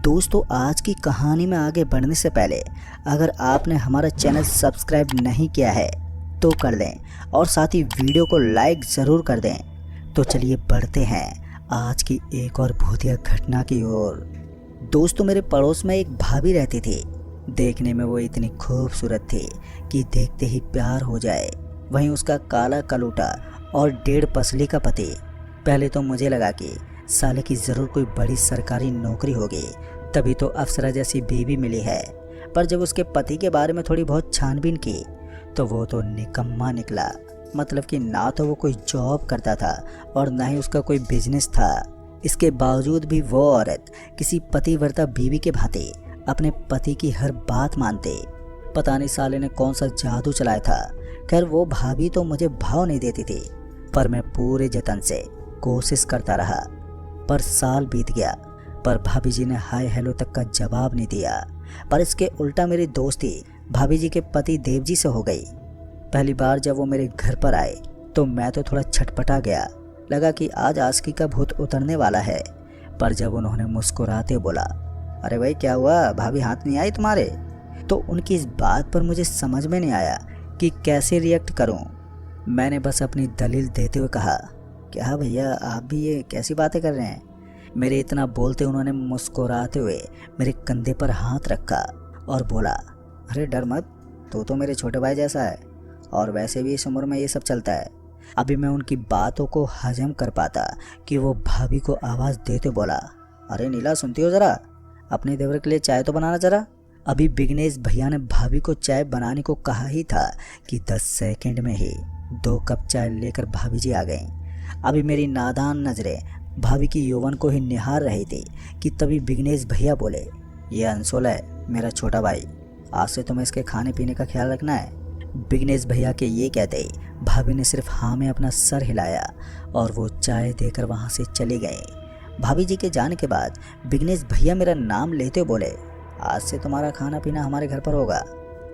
दोस्तों, आज की कहानी में आगे बढ़ने से पहले अगर आपने हमारा चैनल सब्सक्राइब नहीं किया है तो कर दें और साथ ही वीडियो को लाइक ज़रूर कर दें। तो चलिए बढ़ते हैं आज की एक और भूतिया घटना की ओर। दोस्तों, मेरे पड़ोस में एक भाभी रहती थी। देखने में वो इतनी खूबसूरत थी कि देखते ही प्यार हो जाए। वहीं उसका काला कलूटा और 1.5 पसली का पति। पहले तो मुझे लगा कि साले की ज़रूर कोई बड़ी सरकारी नौकरी होगी, तभी तो अफसरा जैसी बीवी मिली है। पर जब उसके पति के बारे में थोड़ी बहुत छानबीन की तो वो तो निकम्मा निकला। मतलब कि ना तो वो कोई जॉब करता था और ना ही उसका कोई बिजनेस था। इसके बावजूद भी वो औरत किसी पतिव्रता बीवी के भांति अपने पति की हर बात मानते। पता नहीं साले ने कौन सा जादू चलाया था। खैर, वो भाभी तो मुझे भाव नहीं देती थी, पर मैं पूरे जतन से कोशिश करता रहा। पर साल बीत गया, पर भाभी जी ने हाय हेलो तक का जवाब नहीं दिया। पर इसके उल्टा मेरी दोस्ती भाभी जी के पति देव जी से हो गई। पहली बार जब वो मेरे घर पर आए तो मैं तो थोड़ा छटपटा गया। लगा कि आज आस्की का भूत उतरने वाला है। पर जब उन्होंने मुस्कुराते बोला, अरे भाई क्या हुआ, भाभी हाथ नहीं आई तुम्हारे? तो उनकी इस बात पर मुझे समझ में नहीं आया कि कैसे रिएक्ट करूं। मैंने बस अपनी दलील देते हुए कहा, क्या भैया आप भी ये कैसी बातें कर रहे हैं? मेरे इतना बोलते उन्होंने मुस्कुराते हुए मेरे कंधे पर हाथ रखा और बोला, अरे डर मत, तू तो मेरे छोटे भाई जैसा है और वैसे भी इस उम्र में ये सब चलता है। अभी मैं उनकी बातों को हजम कर पाता कि वो भाभी को आवाज़ देते बोला, अरे नीला सुनती हो ज़रा, अपने देवर के लिए चाय तो बनाना ज़रा। अभी विघ्नेश भैया ने भाभी को चाय बनाने को कहा ही था कि 10 सेकंड में ही 2 कप चाय लेकर भाभी जी आ गईं। अभी मेरी नादान नज़रें भाभी की यौवन को ही निहार रही थी कि तभी विघ्नेश भैया बोले, ये अंशुल है मेरा छोटा भाई, आज से तुम्हें इसके खाने पीने का ख्याल रखना है। विघ्नेश भैया के ये कहते ही भाभी ने सिर्फ हाँ में अपना सर हिलाया और वो चाय देकर वहाँ से चले गए। भाभी जी के जाने के बाद विघ्नेश भैया मेरा नाम लेते बोले, आज से तुम्हारा खाना पीना हमारे घर पर होगा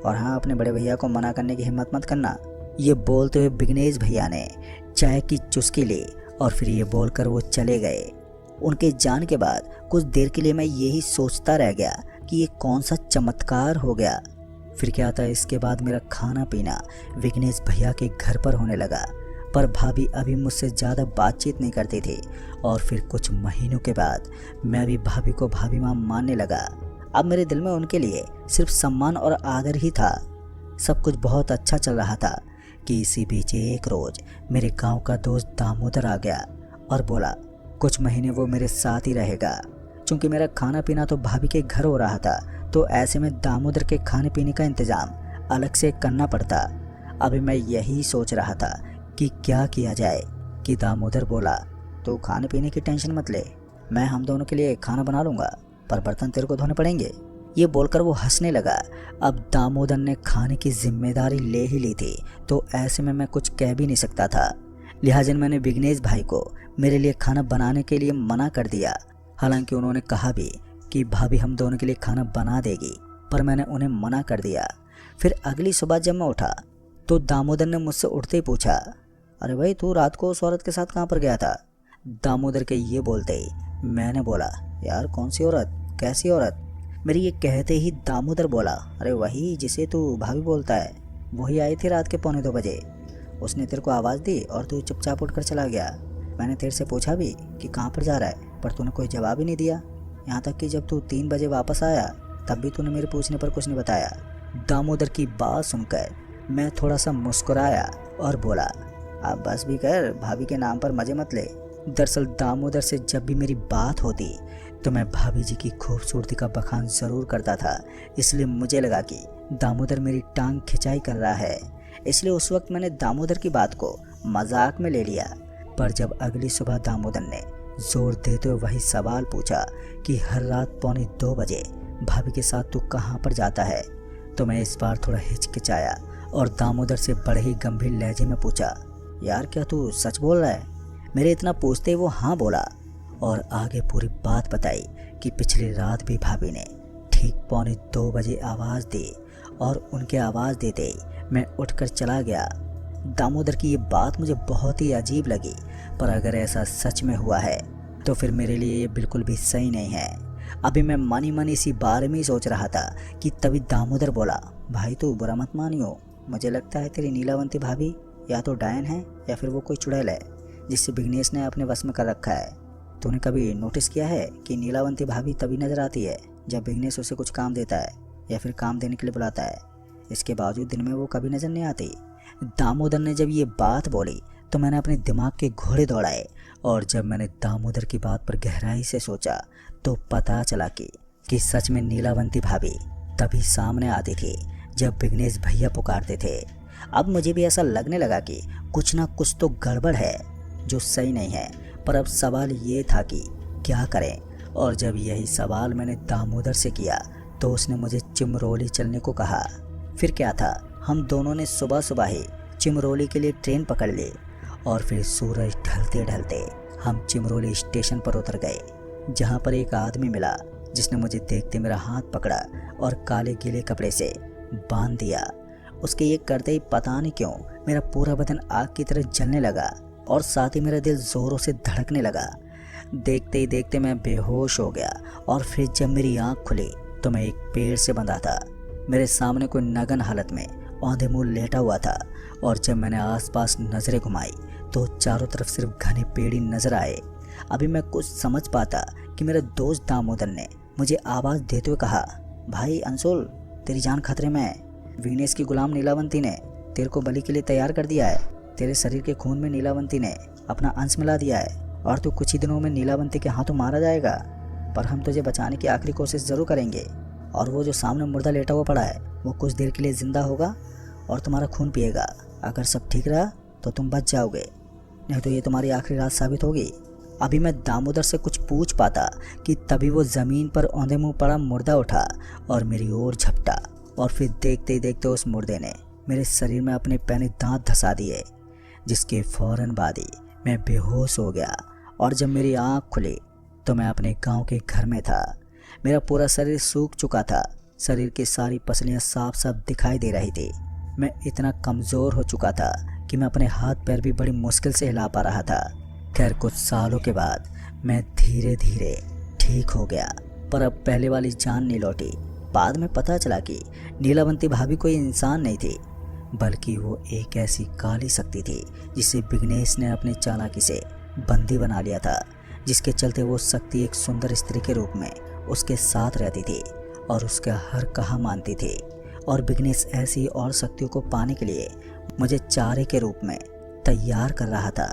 और हाँ, अपने बड़े भैया को मना करने की हिम्मत मत करना। ये बोलते हुए विघ्नेश भैया ने चाय की चुस्की ली और फिर ये बोलकर वो चले गए। उनके जाने के बाद कुछ देर के लिए मैं यही सोचता रह गया कि ये कौन सा चमत्कार हो गया। फिर क्या था, इसके बाद मेरा खाना पीना विघ्नेश भैया के घर पर होने लगा। पर भाभी अभी मुझसे ज़्यादा बातचीत नहीं करती थी और फिर कुछ महीनों के बाद मैं भी भाभी को भाभी माँ मानने लगा। अब मेरे दिल में उनके लिए सिर्फ सम्मान और आदर ही था। सब कुछ बहुत अच्छा चल रहा था कि इसी बीच एक रोज़ मेरे गांव का दोस्त दामोदर आ गया और बोला, कुछ महीने वो मेरे साथ ही रहेगा। चूँकि मेरा खाना पीना तो भाभी के घर हो रहा था, तो ऐसे में दामोदर के खाने पीने का इंतज़ाम अलग से करना पड़ता। अभी मैं यही सोच रहा था कि क्या किया जाए कि दामोदर बोला, तो खाने पीने की टेंशन मत ले, मैं हम दोनों के लिए खाना बना लूँगा, पर बर्तन तेरे को धोने पड़ेंगे। ये बोलकर वो हंसने लगा। अब दामोदर ने खाने की जिम्मेदारी ले ही ली थी, तो ऐसे में मैं कुछ कह भी नहीं सकता था। लिहाजा मैंने विघ्नेश भाई को मेरे लिए खाना बनाने के लिए मना कर दिया। हालांकि उन्होंने कहा भी कि भाभी हम दोनों के लिए खाना बना देगी, पर मैंने उन्हें मना कर दिया। फिर अगली सुबह जब मैं उठा तो दामोदर ने मुझसे उठते ही पूछा, अरे भाई तू रात को उस औरत के साथ कहाँ पर गया था? दामोदर के ये बोलते ही मैंने बोला, यार कौन सी औरत, कैसी औरत? मेरी ये कहते ही दामोदर बोला, अरे वही जिसे तू भाभी बोलता है, वही आई थी रात के 1:45 बजे। उसने तेरे को आवाज़ दी और तू चुपचाप उठकर चला गया। मैंने तेरे से पूछा भी कि कहाँ पर जा रहा है, पर तूने कोई जवाब ही नहीं दिया। यहाँ तक कि जब तू 3 बजे वापस आया तब भी तूने मेरे पूछने पर कुछ नहीं बताया। दामोदर की बात सुनकर मैं थोड़ा सा मुस्कुराया और बोला, आप बस भी कर, भाभी के नाम पर मजे मत ले। दरअसल दामोदर से जब भी मेरी बात होती तो मैं भाभी जी की खूबसूरती का बखान ज़रूर करता था, इसलिए मुझे लगा कि दामोदर मेरी टांग खिंचाई कर रहा है। इसलिए उस वक्त मैंने दामोदर की बात को मजाक में ले लिया। पर जब अगली सुबह दामोदर ने जोर देते हुए वही सवाल पूछा कि हर रात 1:45 बजे भाभी के साथ तू कहाँ पर जाता है, तो मैं इस बार थोड़ा हिचकिचाया और दामोदर से बड़े ही गंभीर लहजे में पूछा, यार क्या तू सच बोल रहा है? मेरे इतना पूछते ही वो हाँ बोला और आगे पूरी बात बताई कि पिछली रात भी भाभी ने ठीक 1:45 बजे आवाज़ दी और उनके आवाज़ देते ही मैं उठकर चला गया। दामोदर की ये बात मुझे बहुत ही अजीब लगी, पर अगर ऐसा सच में हुआ है तो फिर मेरे लिए ये बिल्कुल भी सही नहीं है। अभी मैं मनी मनी इसी बारे में ही सोच रहा था कि तभी दामोदर बोला, भाई तू बुरा मत मानियो, मुझे लगता है तेरी नीलावंती भाभी या तो डायन है या फिर वो कोई चुड़ैल है जिससे विघ्नेश ने अपने वश में कर रखा है। तूने कभी नोटिस किया है कि नीलावंती भाभी तभी नजर आती है जब विघ्नेश उसे कुछ काम देता है या फिर काम देने के लिए बुलाता है, इसके बावजूद दिन में वो कभी नजर नहीं आती। दामोदर ने जब ये बात बोली तो मैंने अपने दिमाग के घोड़े दौड़ाए और जब मैंने दामोदर की बात पर गहराई से सोचा तो पता चला कि सच में नीलावंती भाभी तभी सामने आती थी जब विघ्नेश भैया पुकारते थे। अब मुझे भी ऐसा लगने लगा कि कुछ ना कुछ तो गड़बड़ है जो सही नहीं है, पर अब सवाल ये था कि क्या करें। और जब यही सवाल मैंने दामोदर से किया तो उसने मुझे चिमरोली चलने को कहा। फिर क्या था, हम दोनों ने सुबह सुबह ही चिमरोली के लिए ट्रेन पकड़ ली और फिर सूरज ढलते ढलते हम चिमरोली स्टेशन पर उतर गए, जहाँ पर एक आदमी मिला जिसने मुझे देखते मेरा हाथ पकड़ा और काले गीले कपड़े से बांध दिया। उसके ये करते ही पता नहीं क्यों मेरा पूरा बदन आग की तरह जलने लगा और साथ ही मेरा दिल जोरों से धड़कने लगा। देखते ही देखते मैं बेहोश हो गया और फिर जब मेरी आँख खुली तो मैं एक पेड़ से बंधा था। मेरे सामने कोई नगन हालत में औंधे मुँह लेटा हुआ था और जब मैंने आसपास नजरें घुमाई तो चारों तरफ सिर्फ घने पेड़ ही नजर आए। अभी मैं कुछ समझ पाता कि मेरे दोस्त दामोदर ने मुझे आवाज़ देते हुए कहा, भाई अंशुल तेरी जान खतरे में है। विघ्नेश की गुलाम नीलावंती ने तेरे को बलि के लिए तैयार कर दिया है। तेरे शरीर के खून में नीलावंती ने अपना अंश मिला दिया है और तू कुछ ही दिनों में नीलावंती के हाथों मारा जाएगा। पर हम तुझे बचाने की आखिरी कोशिश ज़रूर करेंगे और वो जो सामने मुर्दा लेटा हुआ पड़ा है वो कुछ देर के लिए ज़िंदा होगा और तुम्हारा खून पिएगा। अगर सब ठीक रहा तो तुम बच जाओगे, नहीं तो ये तुम्हारी आखिरी रात साबित होगी। अभी मैं दामोदर से कुछ पूछ पाता कि तभी वो ज़मीन पर औंधे मुँह पड़ा मुर्दा उठा और मेरी ओर झपटा और फिर देखते ही देखते उस मुर्दे ने मेरे शरीर में अपने पैने दांत धंसा दिए, जिसके फौरन बाद ही मैं बेहोश हो गया। और जब मेरी आँख खुली तो मैं अपने गांव के घर में था। मेरा पूरा शरीर सूख चुका था, शरीर की सारी पसलियाँ साफ साफ दिखाई दे रही थी। मैं इतना कमज़ोर हो चुका था कि मैं अपने हाथ पैर भी बड़ी मुश्किल से हिला पा रहा था। खैर कुछ सालों के बाद मैं धीरे धीरे ठीक हो गया, पर अब पहले वाली जान नहीं लौटी। बाद में पता चला कि नीलावंती भाभी कोई इंसान नहीं थी, बल्कि वो एक ऐसी काली शक्ति थी जिसे विघ्नेश ने अपनी चालाकी से बंदी बना लिया था, जिसके चलते वो शक्ति एक सुंदर स्त्री के रूप में उसके साथ रहती थी और उसका हर कहा मानती थी। और विघ्नेश ऐसी और शक्तियों को पाने के लिए मुझे चारे के रूप में तैयार कर रहा था।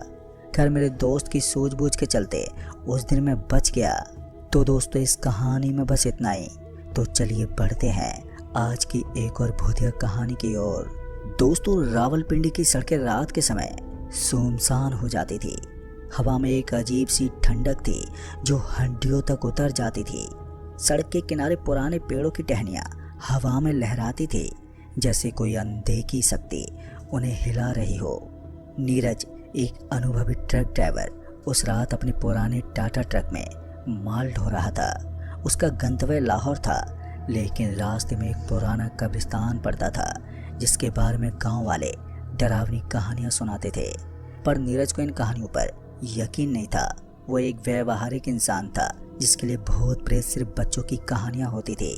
खैर मेरे दोस्त की सूझबूझ के चलते उस दिन मैं बच गया। तो दोस्तों इस कहानी में बस इतना ही। तो चलिए बढ़ते हैं आज की एक और भूतिया कहानी की ओर। दोस्तों रावलपिंडी की सड़कें रात के समय सुनसान हो जाती थी। हवा में एक अजीब सी ठंडक थी जो हड्डियों तक उतर जाती थी। सड़क के किनारे पुराने पेड़ों की टहनियाँ हवा में लहराती थी, जैसे कोई अनदेखी शक्ति उन्हें हिला रही हो। नीरज एक अनुभवी ट्रक ड्राइवर उस रात अपने पुराने टाटा ट्रक में माल ढो रहा था। उसका गंतव्य लाहौर था, लेकिन रास्ते में एक पुराना कब्रिस्तान पड़ता था जिसके बारे में गांव वाले डरावनी कहानियां सुनाते थे। पर नीरज को इन कहानियों पर यकीन नहीं था। वो एक व्यवहारिक इंसान था जिसके लिए भूत प्रेत सिर्फ बच्चों की कहानियां होती थी।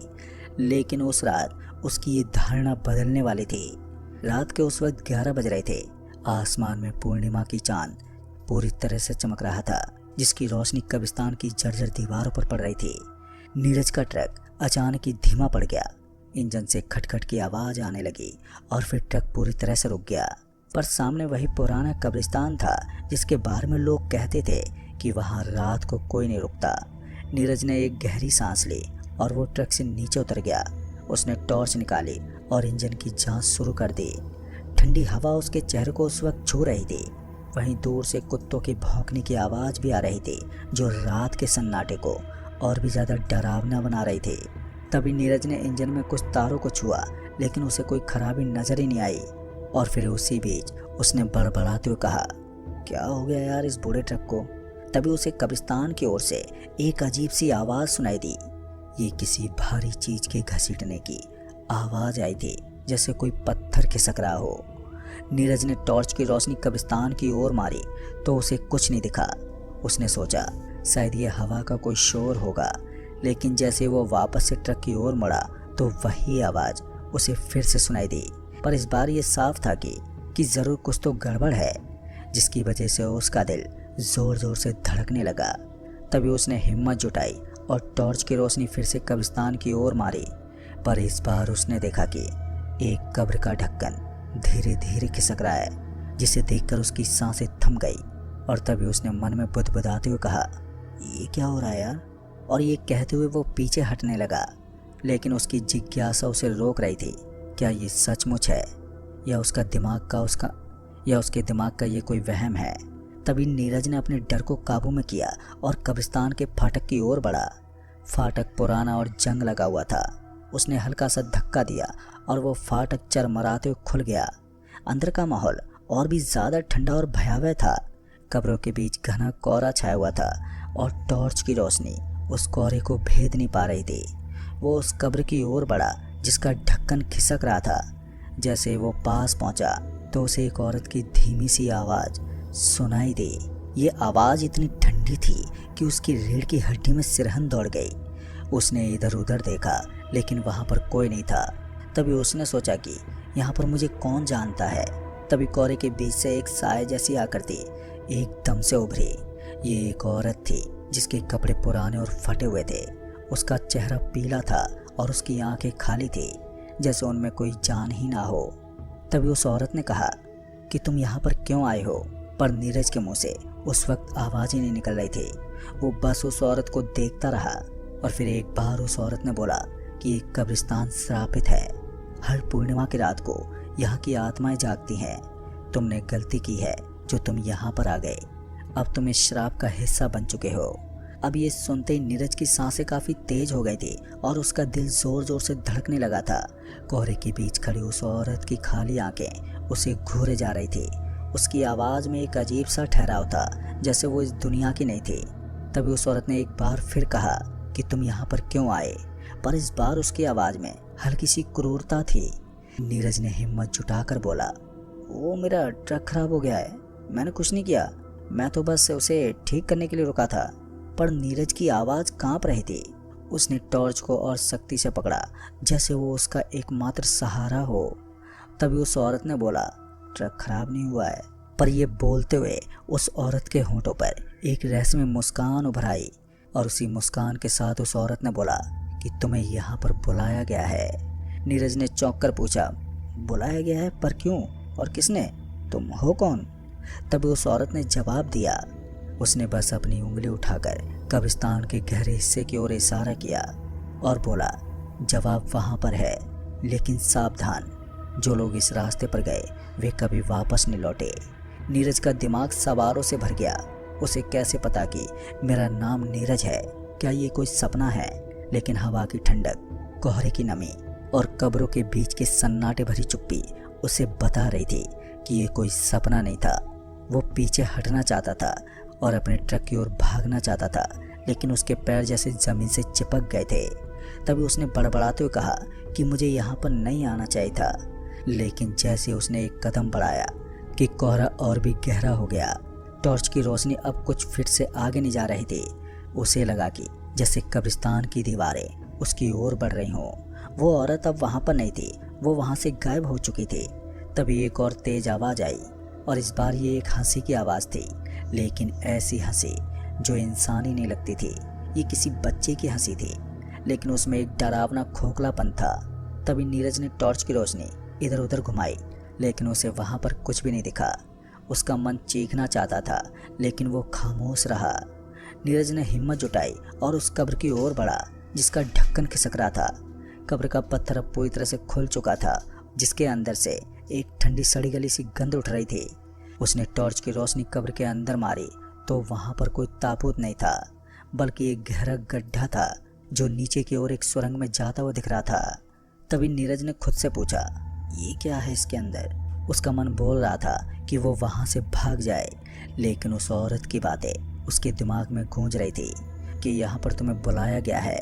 लेकिन उस रात उसकी ये धारणा बदलने वाली थी। रात के उस वक्त 11 बज रहे थे। आसमान में पूर्णिमा की चांद पूरी तरह से चमक रहा था, जिसकी रोशनी कब्रिस्तान की जर्जर दीवारों पर पड़ रही थी। नीरज का ट्रक अचानक ही धीमा पड़ गया। इंजन से खटखट की आवाज़ आने लगी और फिर ट्रक पूरी तरह से रुक गया। पर सामने वही पुराना कब्रिस्तान था जिसके बारे में लोग कहते थे कि वहाँ रात को कोई नहीं रुकता। नीरज ने एक गहरी सांस ली और वो ट्रक से नीचे उतर गया। उसने टॉर्च निकाली और इंजन की जांच शुरू कर दी। ठंडी हवा उसके चेहरे को उस वक्त छू रही थी। वहीं दूर से कुत्तों की भौंकने की आवाज़ भी आ रही थी जो रात के सन्नाटे को और भी ज़्यादा डरावना बना रही थी। तभी नीरज ने इंजन में कुछ तारों को छुआ, लेकिन उसे कोई खराबी नजर ही नहीं आई। और फिर उसी बीच उसने बड़बड़ाते हुए कहा, क्या हो गया यार इस बूढ़े ट्रक को। तभी उसे कब्रिस्तान की ओर से एक अजीब सी आवाज़ सुनाई दी। ये किसी भारी चीज़ के घसीटने की आवाज़ आई थी, जैसे कोई पत्थर खिसक रहा हो। नीरज ने टॉर्च की रोशनी कब्रिस्तान की ओर मारी तो उसे कुछ नहीं दिखा। उसने सोचा शायद ये हवा का कोई शोर होगा, लेकिन जैसे वो वापस से ट्रक की ओर मुड़ा तो वही आवाज़ उसे फिर से सुनाई दी। पर इस बार ये साफ था कि ज़रूर कुछ तो गड़बड़ है, जिसकी वजह से उसका दिल ज़ोर ज़ोर से धड़कने लगा। तभी उसने हिम्मत जुटाई और टॉर्च की रोशनी फिर से कब्रिस्तान की ओर मारी। पर इस बार उसने देखा कि एक कब्र का ढक्कन धीरे धीरे खिसक रहा है, जिसे देखकर उसकी सांसें थम गई। और तभी उसने मन में बुदबुदाते हुए कहा, ये क्या हो रहा है यार। और ये कहते हुए वो पीछे हटने लगा, लेकिन उसकी जिज्ञासा उसे रोक रही थी। क्या ये सचमुच है या उसके दिमाग का ये कोई वहम है। तभी नीरज ने अपने डर को काबू में किया और कब्रिस्तान के फाटक की ओर बढ़ा। फाटक पुराना और जंग लगा हुआ था। उसने हल्का सा धक्का दिया और वो फाटक चरमराते हुए खुल गया। अंदर का माहौल और भी ज़्यादा ठंडा और भयावह था। कब्रों के बीच घना कोहरा छाया हुआ था और टॉर्च की रोशनी उस कोहरे को भेद नहीं पा रही थी। वो उस कब्र की ओर बढ़ा जिसका ढक्कन खिसक रहा था। जैसे वो पास पहुंचा तो उसे एक औरत की धीमी सी आवाज़ सुनाई दी। ये आवाज़ इतनी ठंडी थी कि उसकी रीढ़ की हड्डी में सिरहन दौड़ गई। उसने इधर उधर देखा, लेकिन वहाँ पर कोई नहीं था। तभी उसने सोचा कि यहाँ पर मुझे कौन जानता है। तभी कोहरे के बीच से एक साए जैसी आकृति एकदम से उभरी। ये एक औरत थी जिसके कपड़े पुराने और फटे हुए थे। उसका चेहरा पीला था और उसकी आंखें खाली थी, जैसे उनमें कोई जान ही ना हो। तभी उस औरत ने कहा कि तुम यहाँ पर क्यों आए हो। पर नीरज के मुंह से उस वक्त आवाज़ ही नहीं निकल रही थी। वो बस उस औरत को देखता रहा और फिर एक बार उस औरत ने बोला कि एक कब्रिस्तान श्रापित है। हर पूर्णिमा की रात को यहाँ की आत्माएं जागती हैं। तुमने गलती की है जो तुम यहाँ पर आ गए। अब तुम इस श्राप का हिस्सा बन चुके हो। अब ये सुनते ही नीरज की सांसें काफ़ी तेज हो गई थी और उसका दिल ज़ोर ज़ोर से धड़कने लगा था। कोहरे के बीच खड़ी उस औरत की खाली आंखें उसे घूरे जा रही थी। उसकी आवाज़ में एक अजीब सा ठहराव था, जैसे वो इस दुनिया की नहीं थी। तभी उस औरत ने एक बार फिर कहा कि तुम यहाँ पर क्यों आए। पर इस बार उसकी आवाज़ में हल्की सी क्रूरता थी। नीरज ने हिम्मत जुटाकर बोला, वो मेरा ट्रक खराब हो गया है, मैंने कुछ नहीं किया, मैं तो बस उसे ठीक करने के लिए रुका था। पर नीरज की आवाज़ कांप रही थी। उसने टॉर्च को और सख्ती से पकड़ा, जैसे वो उसका एकमात्र सहारा हो। तभी उस औरत ने बोला, ट्रक खराब नहीं हुआ है। पर यह बोलते हुए उस औरत के होंठों पर एक रहस्यमय मुस्कान उभर आई और उसी मुस्कान के साथ उस औरत ने बोला कि तुम्हें यहाँ पर बुलाया गया है। नीरज ने चौंक कर पूछा, बुलाया गया है? पर क्यों और किसने? तुम हो कौन? तभी उस औरत ने जवाब दिया। उसने बस अपनी उंगली उठाकर कब्रिस्तान के गहरे हिस्से की ओर इशारा किया और बोला, जवाब वहाँ पर है, लेकिन सावधान, जो लोग इस रास्ते पर गए वे कभी वापस नहीं लौटे। नीरज का दिमाग सवालों से भर गया। उसे कैसे पता कि मेरा नाम नीरज है? क्या ये कोई सपना है? लेकिन हवा की ठंडक, कोहरे की नमी और कब्रों के बीच के सन्नाटे भरी चुप्पी उसे बता रही थी कि ये कोई सपना नहीं था। वो पीछे हटना चाहता था और अपने ट्रक की ओर भागना चाहता था, लेकिन उसके पैर जैसे ज़मीन से चिपक गए थे। तभी उसने बड़बड़ाते हुए कहा कि मुझे यहाँ पर नहीं आना चाहिए था। लेकिन जैसे उसने एक कदम बढ़ाया कि कोहरा और भी गहरा हो गया। टॉर्च की रोशनी अब कुछ फीट से आगे नहीं जा रही थी। उसे लगा कि जैसे कब्रिस्तान की दीवारें उसकी ओर बढ़ रही हों। वो औरत अब वहाँ पर नहीं थी, वो वहाँ से गायब हो चुकी थी। तभी एक और तेज आवाज़ आई और इस बार ये एक हंसी की आवाज़ थी, लेकिन ऐसी हंसी जो इंसानी नहीं लगती थी। ये किसी बच्चे की हंसी थी, लेकिन उसमें एक डरावना खोखलापन था। तभी नीरज ने टॉर्च की रोशनी इधर उधर घुमाई, लेकिन उसे वहाँ पर कुछ भी नहीं दिखा। उसका मन चीखना चाहता था, लेकिन वो खामोश रहा। नीरज ने हिम्मत जुटाई और उस कब्र की ओर बढ़ा जिसका ढक्कन खिसक रहा था। कब्र का पत्थर अब पूरी तरह से खुल चुका था, जिसके अंदर से एक ठंडी सड़ी गली सी गंध उठ रही थी। उसने टॉर्च की रोशनी कब्र के अंदर मारी तो वहाँ पर कोई ताबूत नहीं था, बल्कि एक गहरा गड्ढा था जो नीचे की ओर एक सुरंग में जाता हुआ दिख रहा था। तभी नीरज ने खुद से पूछा, ये क्या है इसके अंदर? उसका मन बोल रहा था कि वो वहाँ से भाग जाए, लेकिन उस औरत की बातें उसके दिमाग में गूंज रही थी कि यहाँ पर तुम्हें बुलाया गया है।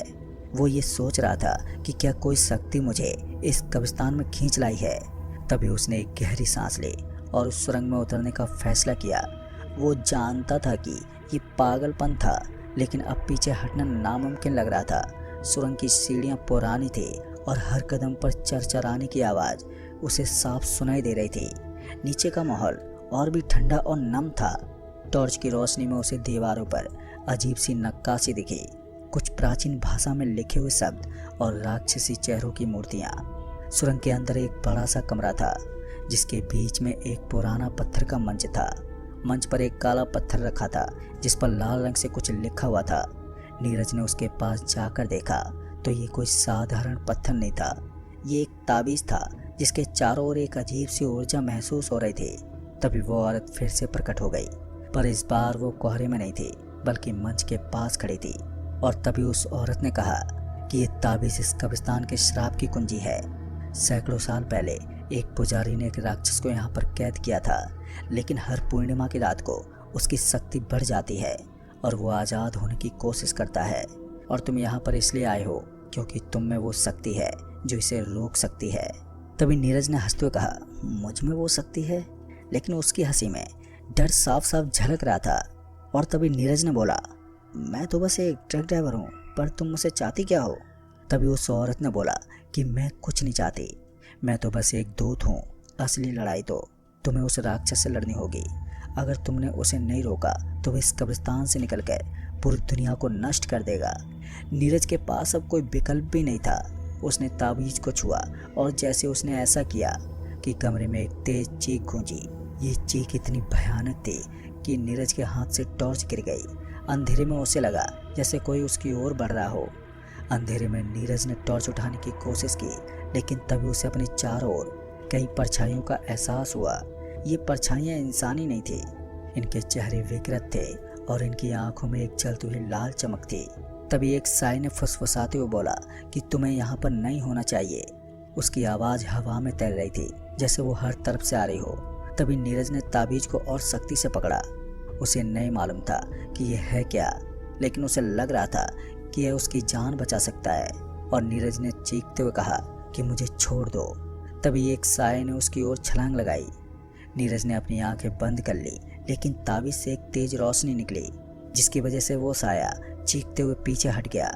वो ये सोच रहा था कि क्या कोई शक्ति मुझे इस कब्रिस्तान में खींच लाई है। तभी उसने एक गहरी सांस ली और उस सुरंग में उतरने का फैसला किया। वो जानता था कि ये पागलपन था, लेकिन अब पीछे हटना नामुमकिन लग रहा था। सुरंग की सीढ़ियां पुरानी थी और हर कदम पर चरचराने की आवाज़ उसे साफ सुनाई दे रही थी। नीचे का माहौल और भी ठंडा और नम था। टॉर्च की रोशनी में उसे दीवारों पर अजीब सी नक्काशी दिखी, कुछ प्राचीन भाषा में लिखे हुए शब्द और राक्षसी चेहरों की मूर्तियाँ। सुरंग के अंदर एक बड़ा सा कमरा था जिसके बीच में एक पुराना पत्थर का मंच था। मंच पर एक काला पत्थर रखा था जिस पर लाल रंग से कुछ लिखा हुआ था। नीरज ने उसके पास जाकर देखा तो ये कोई साधारण पत्थर नहीं था, ये एक ताबीज था जिसके चारों ओर एक अजीब सी ऊर्जा महसूस हो रही थी। तभी वो औरत फिर से प्रकट हो गई, पर इस बार वो कोहरे में नहीं थी बल्कि मंच के पास खड़ी थी। और तभी उस औरत ने कहा कि ये ताबीज इस कब्रिस्तान के श्राप की कुंजी है। सैकड़ों साल पहले एक पुजारी ने एक राक्षस को यहाँ पर कैद किया था, लेकिन हर पूर्णिमा की रात को उसकी शक्ति बढ़ जाती है और वो आज़ाद होने की कोशिश करता है। और तुम यहाँ पर इसलिए आए हो क्योंकि तुम में वो शक्ति है जो इसे रोक सकती है। तभी नीरज ने हंसते हुए कहा, मुझ में वो शक्ति है? लेकिन उसकी हंसी में डर साफ साफ झलक रहा था। और तभी नीरज ने बोला, मैं तो बस एक ट्रक ड्राइवर हूँ, पर तुम मुझसे चाहती क्या हो? तभी उस औरत ने बोला कि मैं कुछ नहीं चाहती, मैं तो बस एक दूत हूँ। असली लड़ाई तो तुम्हें उस राक्षस से लड़नी होगी। अगर तुमने उसे नहीं रोका तो वह इस कब्रिस्तान से निकलकर पूरी दुनिया को नष्ट कर देगा। नीरज के पास अब कोई विकल्प भी नहीं था। उसने ताबीज को छुआ और जैसे उसने ऐसा किया कि कमरे में एक तेज चीख गूंजी। ये चीख इतनी भयानक थी कि नीरज के हाथ से टॉर्च गिर गई। अंधेरे में उसे लगा जैसे कोई उसकी ओर बढ़ रहा हो। अंधेरे में नीरज ने टॉर्च उठाने की कोशिश की, लेकिन तभी उसे अपने चारों ओर कई परछाइयों का एहसास हुआ। ये परछाइयाँ इंसानी नहीं थी, इनके चेहरे विकृत थे और इनकी आंखों में एक जलती हुई लाल चमक थी। तभी एक साई ने फुसफुसाते हुए बोला कि तुम्हें यहाँ पर नहीं होना चाहिए। उसकी आवाज़ हवा में तैर रही थी जैसे वो हर तरफ से आ रही हो। तभी नीरज ने ताबीज को और सख्ती से पकड़ा। उसे नहीं मालूम था कि यह है क्या, लेकिन उसे लग रहा था कि यह उसकी जान बचा सकता है। और नीरज ने चीखते हुए कहा कि मुझे छोड़ दो। तभी एक साय ने उसकी ओर छलांग लगाई। नीरज ने अपनी आंखें बंद कर ली, लेकिन ताबीज से एक तेज रोशनी निकली जिसकी वजह से वो साया चीखते हुए पीछे हट गया।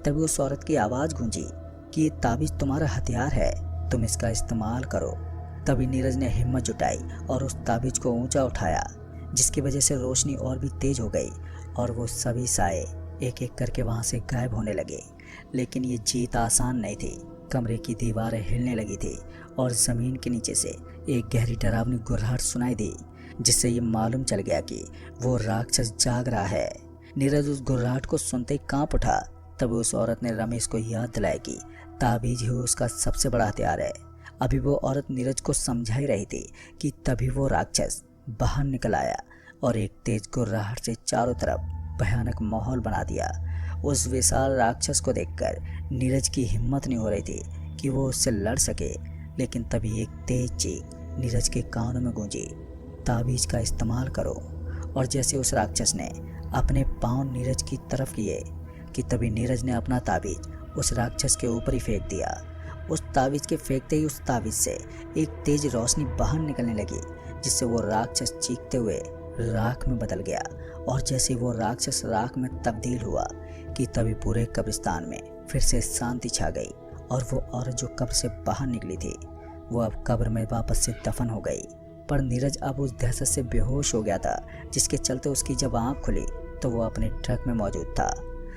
तभी उस औरत की आवाज़ गूंजी कि ये ताबीज तुम्हारा हथियार है, तुम इसका इस्तेमाल करो। तभी नीरज ने हिम्मत जुटाई और उस ताबीज को ऊंचा उठाया, जिसकी वजह से रोशनी और भी तेज हो गई और वो सभी साए एक एक करके वहां से गायब होने लगे। लेकिन ये जीत आसान नहीं थी। कमरे की दीवारें हिलने लगी थी और ज़मीन के नीचे से एक गहरी डरावनी गुर्राहट सुनाई दी, जिससे ये मालूम चल गया कि वो राक्षस जाग रहा है। नीरज उस गुर्राहट को सुनते ही कांप उठा। तभी उस औरत ने रमेश को याद दिलाया कि ताबीज ही उसका सबसे बड़ा हथियार है। अभी वो औरत नीरज को समझा ही रही थी कि तभी वो राक्षस बाहर निकल आया और एक तेज गुर्राहट से चारों तरफ भयानक माहौल बना दिया। उस विशाल राक्षस को देखकर नीरज की हिम्मत नहीं हो रही थी कि वो उससे लड़ सके। लेकिन तभी एक तेज चीख नीरज के कानों में गूंजी, ताबीज का इस्तेमाल करो। और जैसे उस राक्षस ने अपने पांव नीरज की तरफ किए कि तभी नीरज ने अपना ताबीज उस राक्षस के ऊपर ही फेंक दिया। उस ताबीज के फेंकते ही उस ताबीज से एक तेज रोशनी बाहर निकलने लगी, जिससे वो राक्षस चीखते हुए राख में बदल गया। और जैसे वो राक्षस राख में तब्दील हुआ कि तभी पूरे कब्रिस्तान में फिर से शांति छा गई। और वो औरत जो कब्र से बाहर निकली थी वो अब कब्र में वापस से दफन हो गई। पर नीरज अब उस दहशत से बेहोश हो गया था, जिसके चलते उसकी जब आँख खुली तो वो अपने ट्रक में मौजूद था।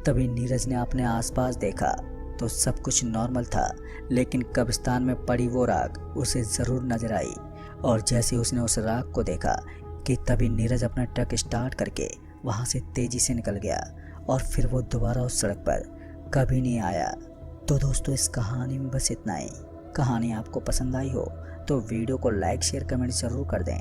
तभी नीरज ने अपने आसपास देखा तो सब कुछ नॉर्मल था, लेकिन कब्रिस्तान में पड़ी वो राख उसे ज़रूर नजर आई। और जैसे उसने उस राख को देखा कि तभी नीरज अपना ट्रक स्टार्ट करके वहाँ से तेज़ी से निकल गया और फिर वो दोबारा उस सड़क पर कभी नहीं आया। तो दोस्तों, इस कहानी में बस इतना ही। कहानी आपको पसंद आई हो तो वीडियो को लाइक शेयर कमेंट ज़रूर कर दें।